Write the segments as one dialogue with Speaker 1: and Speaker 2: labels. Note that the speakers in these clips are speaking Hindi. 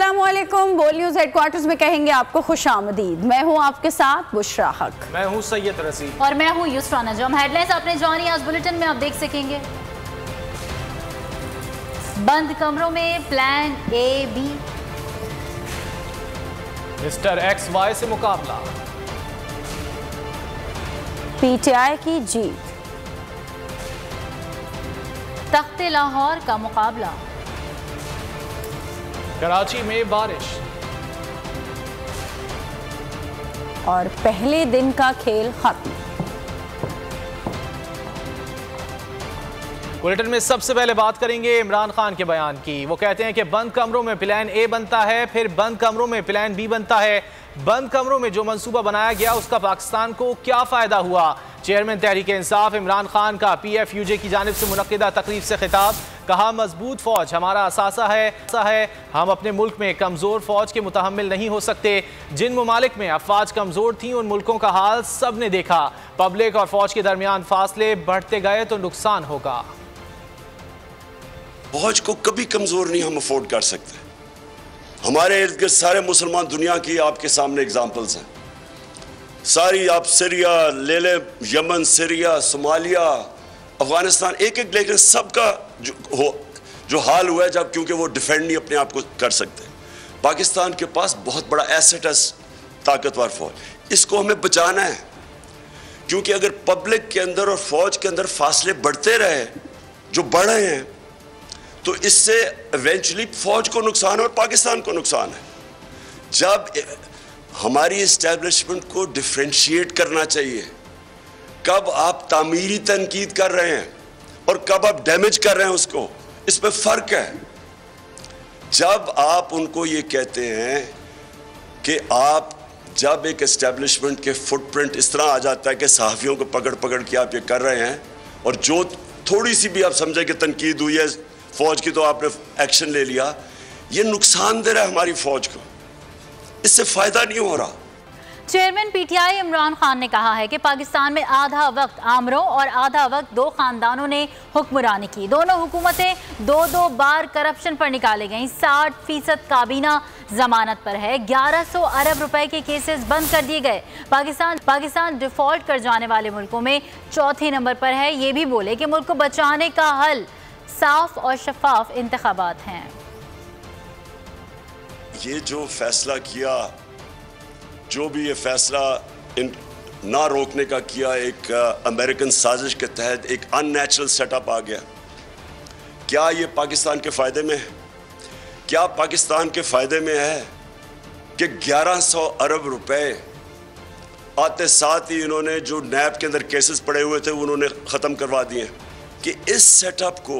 Speaker 1: अस्सलामुअलैकुम। बोल न्यूज़ हेडक्वार्टर्स में कहेंगे आपको खुशामदीद। मैं हूं आपके साथ बुशरा हक।
Speaker 2: मैं हूं सैयद रसी
Speaker 3: और मैं हूं युसरा नजम। हेडलाइंस आपने जानी आज बुलेटिन में आप देख सकेंगे। बंद कमरों में plan A B,
Speaker 2: mister X Y से मुकाबला,
Speaker 1: पीटीआई की जीत,
Speaker 3: तख्ते लाहौर का मुकाबला,
Speaker 2: कराची में बारिश
Speaker 1: और पहले दिन का खेल खत्म।
Speaker 2: बुलेटिन में सबसे पहले बात करेंगे इमरान खान के बयान की। वो कहते हैं कि बंद कमरों में प्लान ए बनता है, फिर बंद कमरों में प्लान बी बनता है। बंद कमरों में जो मंसूबा बनाया गया उसका पाकिस्तान को क्या फायदा हुआ? चेयरमैन तहरीक इंसाफ इमरान खान का PFUJ की जानिब से मुनक्किदा तकरीब से खिताब। कहा, मजबूत फौज हमारा असासा है। हम अपने मुल्क में कमजोर फौज के मुतहम्मिल नहीं हो सकते। जिन ममालिक में अफवाज कमजोर थी उन मुल्कों का हाल सब ने देखा। पब्लिक और फौज के दरमियान फासले बढ़ते गए तो नुकसान होगा।
Speaker 4: फौज को कभी कमजोर नहीं हम अफोर्ड कर सकते। हमारे इर्द गिर्द सारे मुसलमान दुनिया की आपके सामने एग्जाम्पल्स हैं। सारी आप सीरिया ले लें, यमन, सीरिया, सोमालिया, अफगानिस्तान, एक एक लेकर सबका जो हाल हुआ है जब क्योंकि वो डिफेंड नहीं अपने आप को कर सकते। पाकिस्तान के पास बहुत बड़ा एसेट है, ताकतवर फौज। इसको हमें बचाना है, क्योंकि अगर पब्लिक के अंदर और फौज के अंदर फासले बढ़ते रहे जो बढ़ रहे हैं तो इससे इवेंचुअली फौज को नुकसान है और पाकिस्तान को नुकसान है। जब हमारी इस्टेब्लिशमेंट को डिफ्रेंशिएट करना चाहिए, कब आप तामीरी तनकीद कर रहे हैं और कब आप डैमेज कर रहे हैं उसको, इसमें फ़र्क है। जब आप उनको ये कहते हैं कि आप जब एक इस्टेब्लिशमेंट के फुटप्रिंट इस तरह आ जाता है कि सहाफ़ियों को पकड़ पकड़ के आप ये कर रहे हैं और जो थोड़ी सी भी आप समझे कि तनकीद हुई है फौज की तो आपने एक्शन ले लिया, ये नुकसान दे रहा है हमारी फौज को, इससे फायदा नहीं हो रहा।
Speaker 3: चेयरमैन PTI इमरान खान ने कहा है कि पाकिस्तान में आधा वक्त आमरों और आधा वक्त दो खानदानों ने हुक्मरानी की। दोनों हुकूमतें दो बार करप्शन पर निकाले गईं। 60% काबीना जमानत पर है। 1100 अरब रुपए के केसेस बंद कर दिए गए। पाकिस्तान डिफॉल्ट कर जाने वाले मुल्कों में चौथे नंबर पर है। ये भी बोले कि मुल्क को बचाने का हल साफ और शफाफ इंतखाबात हैं।
Speaker 4: ये जो फैसला किया, जो भी ये फैसला ना रोकने का किया, एक अमेरिकन साजिश के तहत एक अननेचुरल सेटअप आ गया। क्या ये पाकिस्तान के फ़ायदे में है? क्या पाकिस्तान के फ़ायदे में है कि 1100 अरब रुपए आते साथ ही इन्होंने जो नैब के अंदर केसेस पड़े हुए थे उन्होंने ख़त्म करवा दिए? कि इस सेटअप को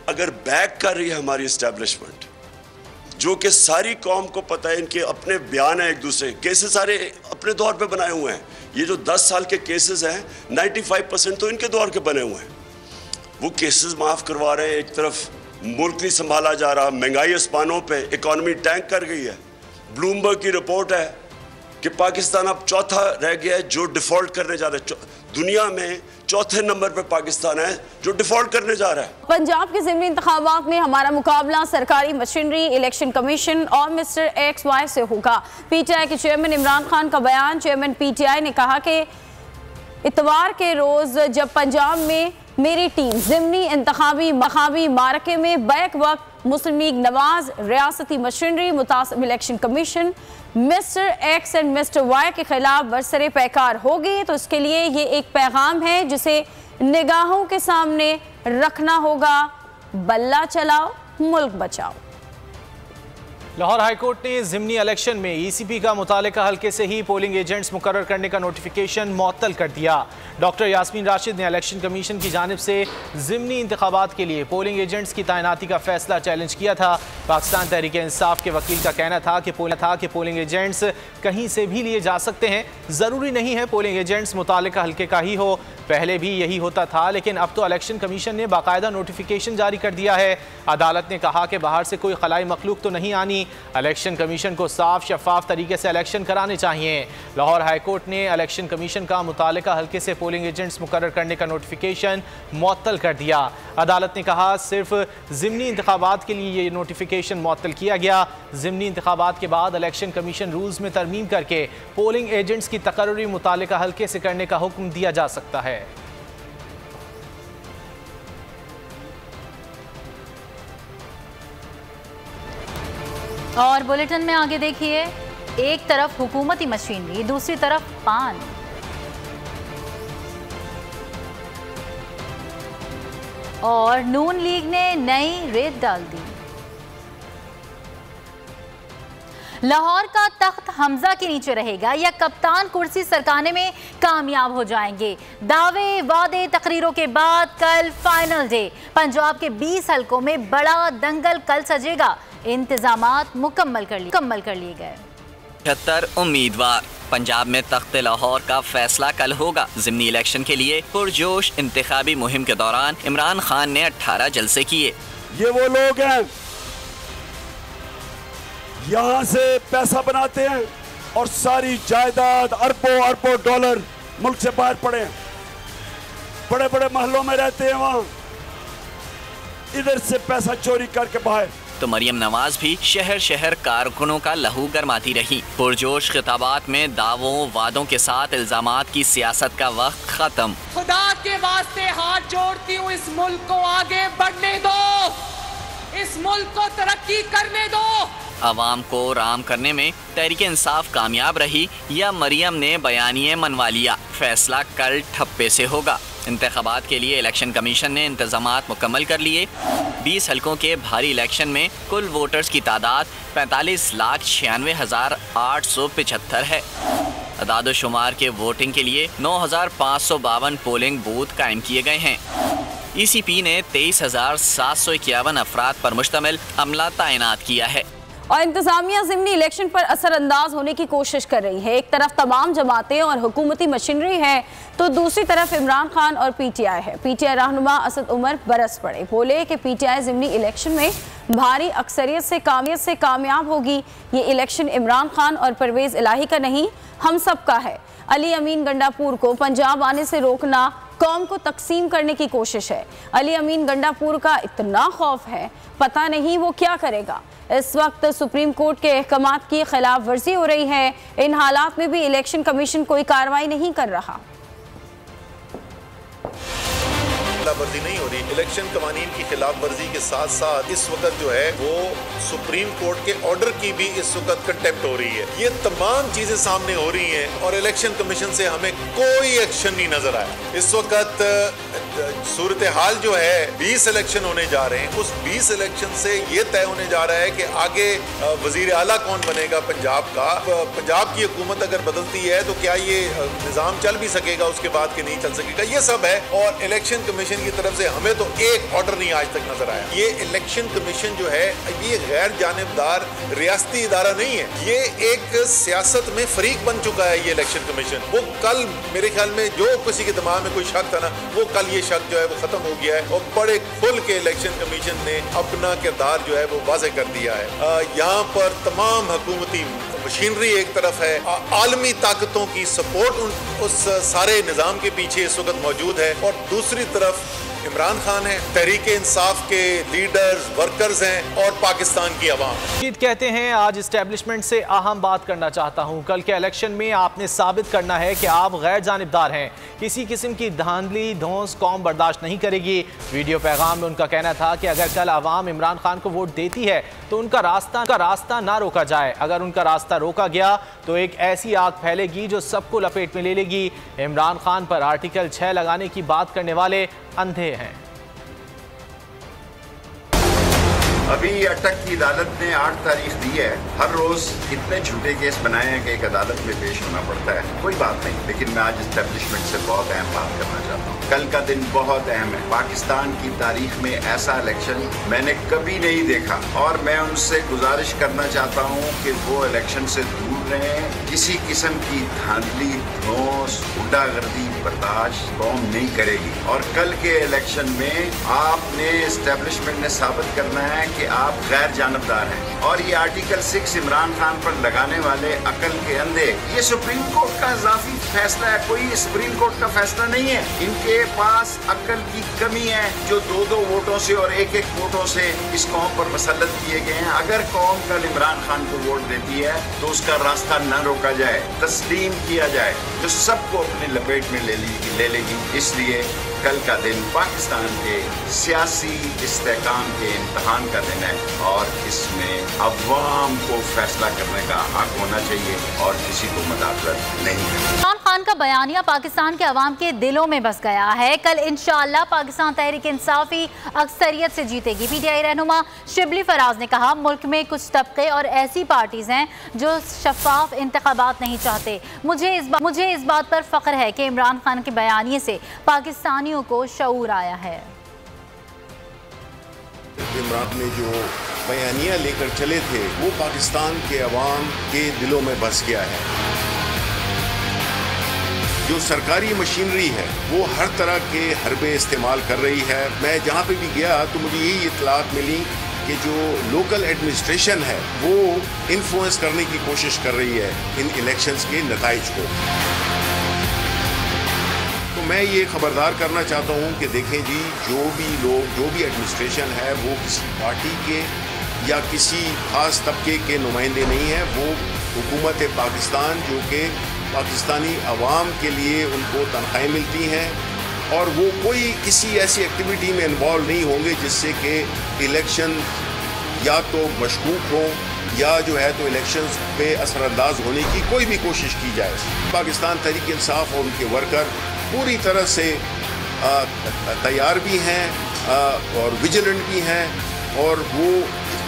Speaker 4: अगर बैक कर रही है हमारी इस्टेब्लिशमेंट, जो कि सारी कौम को पता है, इनके अपने बयान है, एक दूसरे केसेस सारे अपने दौर पे बनाए हुए हैं। ये जो 10 साल के केसेस हैं 95% तो इनके दौर के बने हुए हैं। वो केसेस माफ़ करवा रहे हैं। एक तरफ मुल्क नहीं संभाला जा रहा, महंगाई आसमानों पे, इकॉनमी टैंक कर गई है। ब्लूमबर्ग की रिपोर्ट है कि पाकिस्तान अब चौथा रह गया है जो डिफॉल्ट करने जा रहा है। दुनिया में चौथे नंबर पे पाकिस्तान है जो डिफॉल्ट करने जा रहा है।
Speaker 1: पंजाब के ज़िमनी इंतखाबात में हमारा मुकाबला सरकारी मशीनरी, इलेक्शन कमीशन और मिस्टर XY से होगा। PTI के चेयरमैन इमरान खान का बयान। चेयरमैन PTI ने कहा कि इतवार के रोज़ जब पंजाब में मेरी टीम ज़िमनी इंतखाबी मारके में बैक वक्त मुस्लिम लीग नवाज, रियासती मशीनरी, मुतासिब election commission, mister X and mister Y के खिलाफ बरसरे पैकार होगी, तो इसके लिए ये एक पैगाम है जिसे निगाहों के सामने रखना होगा। बल्ला चलाओ, मुल्क बचाओ।
Speaker 2: लाहौर हाईकोर्ट ने ज़िमनी इलेक्शन में ECP का मुतालिका हल्के से ही पोलिंग एजेंट्स मुकर्रर करने का नोटिफिकेशन मुअत्तल कर दिया। डॉक्टर यास्मीन राशिद ने इलेक्शन कमीशन की जानिब से ज़िमनी इंतखाबात के लिए पोलिंग एजेंट्स की तैनाती का फैसला चैलेंज किया था। पाकिस्तान तहरीक इंसाफ के वकील का कहना था कि पोलिंग एजेंट्स कहीं से भी लिए जा सकते हैं, ज़रूरी नहीं है पोलिंग एजेंट्स मुतालिका हल्के का ही हो। पहले भी यही होता था, लेकिन अब तो इलेक्शन कमीशन ने बाकायदा नोटिफिकेशन जारी कर दिया है। अदालत ने कहा कि बाहर से कोई खलाई मखलूक तो नहीं आनी, इलेक्शन कमीशन को साफ शफाफ तरीके से इलेक्शन कराने चाहिए। लाहौर हाईकोर्ट ने इलेक्शन कमीशन का मुतालिका हल्के से पोलिंग एजेंट्स मुकर्रर करने का नोटिफिकेशन मुअत्तल कर दिया। अदालत ने कहा सिर्फ ज़िमनी इंतखाबात के लिए ये नोटिफिकेशन नोटिफिकेशन मुअत्तल किया गया। ज़िमनी इंतखाबात के बाद इलेक्शन कमीशन रूल्स में तरमीम करके पोलिंग एजेंट्स की तकर्री मुतालिका हल्के से करने का हुक्म दिया जा सकता है।
Speaker 3: और बुलेटिन में आगे देखिए, एक तरफ हुकूमती मशीनरी, दूसरी तरफ पान। और नून लीग ने नई रेत डाल दी। लाहौर का तख्त हमजा के नीचे रहेगा या कप्तान कुर्सी सरकाने में कामयाब हो जाएंगे? दावे, वादे, तकरीरों के बाद कल फाइनल डे। पंजाब के 20 हलकों में बड़ा दंगल कल सजेगा। इंतजामात मुकम्मल कर लिए गए।
Speaker 5: 76 उम्मीदवार। पंजाब में तख्त लाहौर का फैसला कल होगा। ज़िमनी इलेक्शन के लिए पुरजोश इंतखाबी मुहिम के दौरान इमरान खान ने 18 जलसे किए।
Speaker 4: ये वो लोग हैं यहाँ से पैसा बनाते हैं और सारी जायदाद अरबों अरबों डॉलर मुल्क से बाहर पड़े हैं, बड़े बड़े महलों में रहते हैं, वहाँ इधर से पैसा चोरी करके बाहर।
Speaker 5: तो मरियम नवाज भी शहर शहर कारकुनों का लहू गरमाती रही। पुरजोश खिताबात में दावों वादों के साथ इल्जामात की सियासत का वक्त खत्म।
Speaker 6: खुदा के वास्ते हाथ जोड़ती हूँ, इस मुल्क को आगे बढ़ने दो, इस मुल्क को तरक्की करने दो।
Speaker 5: अवाम को राम करने में तहरीक इंसाफ कामयाब रही या मरियम ने बयानिए मनवा लिया? फैसला कल ठप्पे से होगा। इंतखाबात के लिए इलेक्शन कमीशन ने इंतजामात मुकम्मल कर लिए। 20 हलकों के भारी इलेक्शन में कुल वोटर्स की तादाद 45,96,875 है। अदाद-ओ-शुमार के वोटिंग के लिए 9,552 पोलिंग बूथ कायम किए गए हैं। ECP ने 23,751 अफराद पर मुश्तमिल अमला तैनात किया है।
Speaker 1: और इंतजामिया ज़िमनी इलेक्शन पर असरअंदाज होने की कोशिश कर रही है। एक तरफ तमाम जमातें और हुकूमती मशीनरी है, तो दूसरी तरफ इमरान खान और PTI है। PTI रहनुमा असद उमर बरस पड़े, बोले कि PTI ज़िमनी इलेक्शन में भारी अक्सरियत से कामयाब होगी। ये इलेक्शन इमरान खान और परवेज़ इलाही का नहीं, हम सब का है। अली अमीन गंडापुर को पंजाब आने से रोकना कौम को तकसीम करने की कोशिश है। अली अमीन गंडापुर का इतना खौफ है, पता नहीं वो क्या करेगा। इस वक्त सुप्रीम कोर्ट के अहकामात की खिलाफ वर्जी हो रही है। इन हालात में भी इलेक्शन कमीशन कोई कार्रवाई नहीं कर रहा।
Speaker 7: वर्जी नहीं हो रही। इलेक्शन कवानीन की खिलाफ वर्जी के साथ साथ इस वक्त जो है वो सुप्रीम कोर्ट के ऑर्डर की भी इस वक्त कंटेम्प्ट हो रही है। ये तमाम चीजें सामने हो रही हैं और इलेक्शन कमीशन से हमें कोई एक्शन नहीं नजर आया। इस वक्त सूरत हाल जो है 20 इलेक्शन होने जा रहे हैं, उस 20 इलेक्शन से ये तय होने जा रहा है कि आगे वजीर आला कौन बनेगा पंजाब का। पंजाब की हुकूमत अगर बदलती है तो क्या ये निज़ाम चल भी सकेगा, उसके बाद के नहीं चल सकेगा, ये सब है। और इलेक्शन कमीशन की तरफ से हमें तो एक ऑर्डर नहीं आज तक नजर आया। ये इलेक्शन कमीशन जो है ये गैर जानिबदार रियासती इदारा नहीं है, ये एक सियासत में फरीक बन चुका है। ये इलेक्शन कमीशन वो कल मेरे ख्याल में जो किसी के दिमाग में कोई शक था ना, वो कल ये शक जो है वो खत्म हो गया है और बड़े खुल के इलेक्शन कमीशन ने अपना किरदार जो है वो वाज़ेह कर दिया है। यहाँ पर तमाम हुकूमती मशीनरी एक तरफ है, आलमी ताकतों की सपोर्ट उस सारे निज़ाम के पीछे इस वक्त मौजूद है, और दूसरी तरफ इमरान खान है, तहरीक इंसाफ के लीडर्स, वर्कर्स हैं और पाकिस्तान की आवाम।
Speaker 2: कहते हैं आज इस्टेब्लिशमेंट से अहम बात करना चाहता हूं। कल के इलेक्शन में आपने साबित करना है कि आप गैर जानिबदार हैं। किसी किस्म की धांधली धौंस कौम बर्दाश्त नहीं करेगी। वीडियो पैगाम में उनका कहना था कि अगर कल आवाम इमरान खान को वोट देती है तो उनका रास्ता ना रोका जाए। अगर उनका रास्ता रोका गया तो एक ऐसी आग फैलेगी जो सबको लपेट में ले लेगी। इमरान खान पर आर्टिकल 6 लगाने की बात करने वाले अंधे हैं।
Speaker 8: अभी अटक की अदालत ने 8 तारीख दी है। हर रोज इतने झूठे केस बनाए हैं कि एक अदालत में पेश होना पड़ता है। कोई बात नहीं, लेकिन मैं आज इस्टेब्लिशमेंट से बहुत अहम बात करना चाहता हूँ। कल का दिन बहुत अहम है। पाकिस्तान की तारीख में ऐसा इलेक्शन मैंने कभी नहीं देखा और मैं उनसे गुजारिश करना चाहता हूँ कि वो इलेक्शन से दूर रहें। किसी किस्म की धांधली धौंस गुंडागर्दी बर्दाश्त कौम नहीं करेगी। और कल के इलेक्शन में आपने इस्टेब्लिशमेंट ने साबित करना है कि आप गैर जानबदार हैं। और ये आर्टिकल 6 इमरान खान पर लगाने वाले अकल के अंधे, ये सुप्रीम कोर्ट का इजाफी फैसला है, कोई सुप्रीम कोर्ट का फैसला नहीं है। इनके इनके पास अक्ल की कमी है जो 2-2 वोटों से और 1-1 वोटों से इस कौम पर मुसल्लत किए गए हैं। अगर कौम कल इमरान खान को वोट देती है तो उसका रास्ता न रोका जाए, तस्लीम किया जाए, तो सबको अपनी लपेट में ले लेगी। इसलिए कल का दिन पाकिस्तान के सियासी इस्तेहकाम के इम्तहान का दिन है और इसमें अवाम को फैसला करने का हक होना चाहिए और किसी को मुदाखलत नहीं है।
Speaker 3: इमरान खान का बयानिया पाकिस्तान के अवाम के दिलों में बस गया है। कल इंशाअल्लाह पाकिस्तान तहरीक इंसाफ ही अक्सरियत से जीतेगी। पीटीआई रहनुमा शिबली फराज ने कहा, मुल्क में कुछ तबके और ऐसी पार्टीज हैं जो शफाफ इंतखाबात नहीं चाहते। मुझे इस बात पर फख्र है कि इमरान खान के बयानिए से पाकिस्तानियों को शऊर आया है।
Speaker 7: इमरान ने जो बयानिया लेकर चले थे वो पाकिस्तान के अवाम के दिलों में बस गया है। जो सरकारी मशीनरी है वो हर तरह के हरबे इस्तेमाल कर रही है। मैं जहाँ पे भी गया तो मुझे यही इत्तलात मिली कि जो लोकल एडमिनिस्ट्रेशन है वो इन्फ्लुएंस करने की कोशिश कर रही है इन इलेक्शंस के नताइज को। तो मैं ये खबरदार करना चाहता हूँ कि देखें जी, जो भी एडमिनिस्ट्रेशन है वो किसी पार्टी के या किसी खास तबके के नुमाइंदे नहीं है। वो हुकूमत पाकिस्तान जो कि पाकिस्तानी अवाम के लिए उनको तनख्वाहें मिलती हैं और वो कोई किसी ऐसी एक्टिविटी में इन्वॉल्व नहीं होंगे जिससे कि इलेक्शन या तो मशकूक हो या जो है तो इलेक्शंस पे असरअंदाज होने की कोई भी कोशिश की जाए। पाकिस्तान तहरीक इंसाफ और उनके वर्कर पूरी तरह से तैयार भी हैं और विजिलेंट भी हैं और वो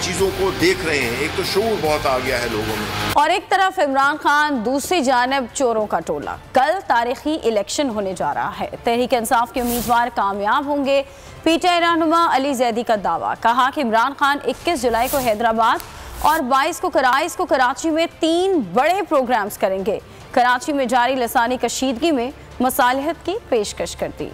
Speaker 7: चीज़ों को देख रहे हैं। एक तो शऊर बहुत आ गया है लोगों में।
Speaker 1: और एक तरफ इमरान खान, दूसरी जानब चोरों का टोला। कल तारीखी इलेक्शन होने जा रहा है। तहरीक इंसाफ के उम्मीदवार कामयाब होंगे। पीटीआई रहनुमा अली जैदी का दावा। कहा कि इमरान खान 21 जुलाई को हैदराबाद और 22 को कराची में 3 बड़े प्रोग्राम्स करेंगे। कराची में जारी लसानी कशीदगी में मसालिहत की पेशकश कर दी।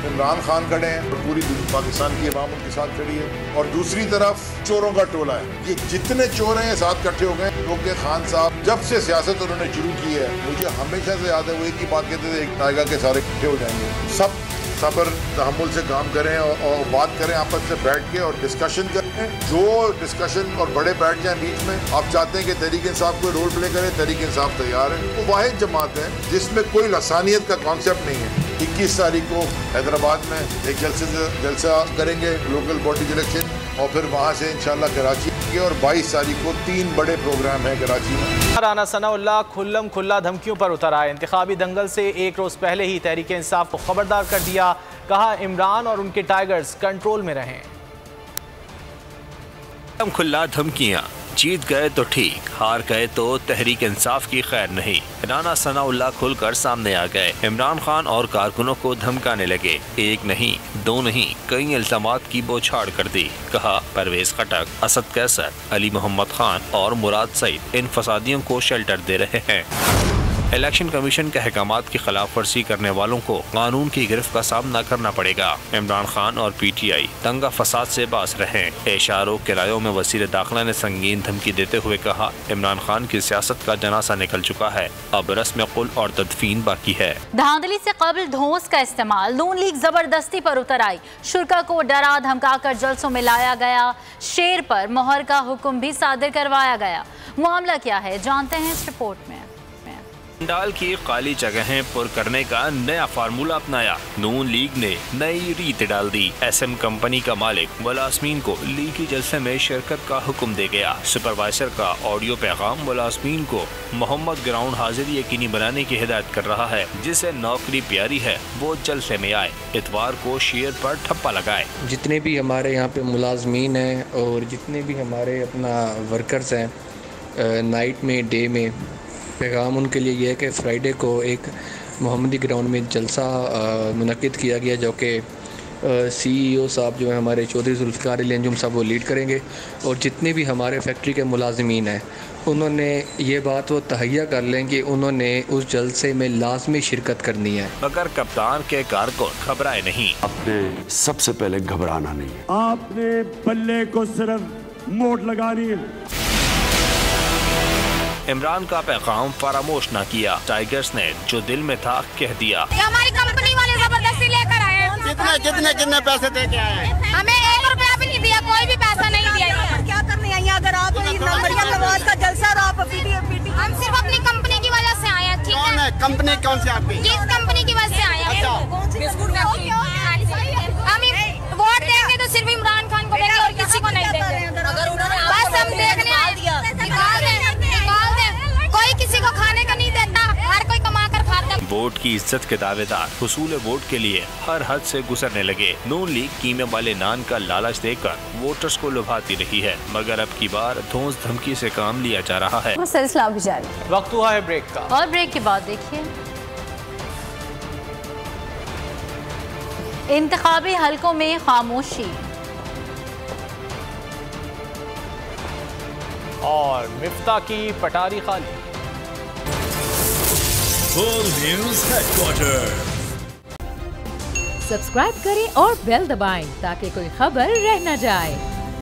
Speaker 7: इमरान खान खड़े हैं और पूरी पाकिस्तान की अवाम उनके साथ खड़ी है और दूसरी तरफ चोरों का टोला है। ये जितने चोर हैं साथ इकट्ठे हो गए क्योंकि खान साहब जब से सियासत उन्होंने शुरू की है, मुझे हमेशा से याद है वो एक ही बात कहते थे, एक नायका के सारे इकट्ठे हो जाएंगे। सब सब्र तहम्मुल से काम करें और बात करें, आपस में बैठ के और डिस्कशन करें। जो डिस्कशन और बड़े बैठ जाए बीच में, आप चाहते हैं कि तहरीक इंसाफ को रोल प्ले करें, तहरीक इंसाफ तैयार है। वो वाहिद जमात है जिसमें कोई लसानियत का कॉन्सेप्ट नहीं है। 21 तारीख को हैदराबाद में एक जलसा करेंगे, लोकल बॉडी इलेक्शन, और फिर वहाँ से इंशाल्लाह कराची के, और 22 तारीख को 3 बड़े प्रोग्राम हैं कराची में।
Speaker 2: राना सनाउल्लाह खुल्लम खुल्ला धमकियों पर उतर आए। इंतखाबी दंगल से एक रोज़ पहले ही तहरीक इंसाफ को खबरदार कर दिया। कहा, इमरान और उनके टाइगर्स कंट्रोल में रहें।
Speaker 9: खुल्ला धमकियाँ, जीत गए तो ठीक, हार गए तो तहरीक इंसाफ की खैर नहीं। राना सनाउल्लाह खुलकर सामने आ गए। इमरान खान और कारकुनों को धमकाने लगे। एक नहीं, 2 नहीं, कई इल्जामात की बौछार कर दी। कहा, परवेज खटक, असद कैसर, अली मोहम्मद खान और मुराद सईद इन फसादियों को शेल्टर दे रहे हैं। इलेक्शन कमीशन के अहकामात की खिलाफ वर्जी करने वालों को कानून की गिरफ्त का सामना करना पड़ेगा। इमरान खान और पीटीआई दंगा फसाद से बाज रहे। इशारों किरायों में वज़ीर दाखिला ने संगीन धमकी देते हुए कहा, इमरान खान की सियासत का जनासा निकल चुका है, अब रस्म कुल और तदफीन बाकी है।
Speaker 3: धांधली से कबल धौंस का इस्तेमाल। नून लीग जबरदस्ती पर उतर आई। शुरा को डरा धमका कर जलसों में लाया गया। शेर पर मोहर का हुक्म भी सादिर करवाया गया। मामला क्या है, जानते हैं इस रिपोर्ट में।
Speaker 9: डाल की खाली जगहें पुर करने का नया फार्मूला अपनाया। नून लीग ने नई रीत डाल दी। एसएम कंपनी का मालिक मुलाजमीन को लीगी जलसे में शिरकत का हुक्म दे गया। सुपरवाइजर का ऑडियो पैगाम मुलाजमीन को मोहम्मद ग्राउंड हाजिरी यकीनी बनाने की हिदायत कर रहा है। जिसे नौकरी प्यारी है वो जलसे में आए, इतवार को शेर पर ठप्पा लगाए।
Speaker 10: जितने भी हमारे यहाँ पे मुलाजमीन हैं और जितने भी हमारे अपना वर्कर्स हैं, नाइट में डे में, पैगाम उनके लिए ये है कि फ्राइडे को एक मोहम्मदी ग्राउंड में जलसा मुनक्किद किया गया, जो कि CEO साहब जो है हमारे चौधरी जुल्फ़िकार अली अंजुम साहब वो लीड करेंगे। और जितने भी हमारे फैक्ट्री के मुलाजमीन हैं उन्होंने ये बात वो तहैया कर लें कि उन्होंने उस जलसे में लाजमी शिरकत करनी है।
Speaker 9: मगर कप्तान के कारकुन घबराए नहीं।
Speaker 4: आपने सबसे पहले घबराना नहीं है,
Speaker 11: आपने बल्ले को सिर्फ मोड़ लगानी है।
Speaker 9: इमरान का पैगाम फरामोश न किया। टाइगर्स ने जो दिल में था कह दिया।
Speaker 11: हमारी कंपनी वाले जबरदस्ती लेकर आए हैं। कितने पैसे दे के आए हैं? हमें 1 रुपया भी नहीं दिया, कोई भी पैसा नहीं दिया। क्या करने आई अगर आप मरियम नवाज का जलसा और आप हम सिर्फ अपनी कंपनी की वजह से आए हैं। ठीक है, कंपनी कौन सी आपकी? जिस कंपनी की वजह से आए हैं। हम वोट देंगे तो सिर्फ इमरान खान को देंगे और किसी को नहीं देंगे। बस हम देखने आए, निकाल दे। कोई किसी को खाने का नहीं देता, हर कोई कमा कर खाता।
Speaker 9: वोट की इज्जत के दावेदार हुसूल वोट के लिए हर हद से गुजरने लगे। नून लीग कीमे वाले नान का लालच देकर वोटर्स को लुभाती रही है, मगर अब की बार धौंस धमकी से काम लिया जा रहा है।
Speaker 1: सिलसिला भी जारी।
Speaker 2: वक्त हुआ है ब्रेक का,
Speaker 3: और ब्रेक के बाद देखिए इंतखाबी हलकों में खामोशी
Speaker 2: और मिफ्ता की पटारी खाली।
Speaker 12: न्यूज़ हेडक्वार्टर
Speaker 13: सब्सक्राइब करें और बेल दबाएं ताकि कोई खबर रह न जाए।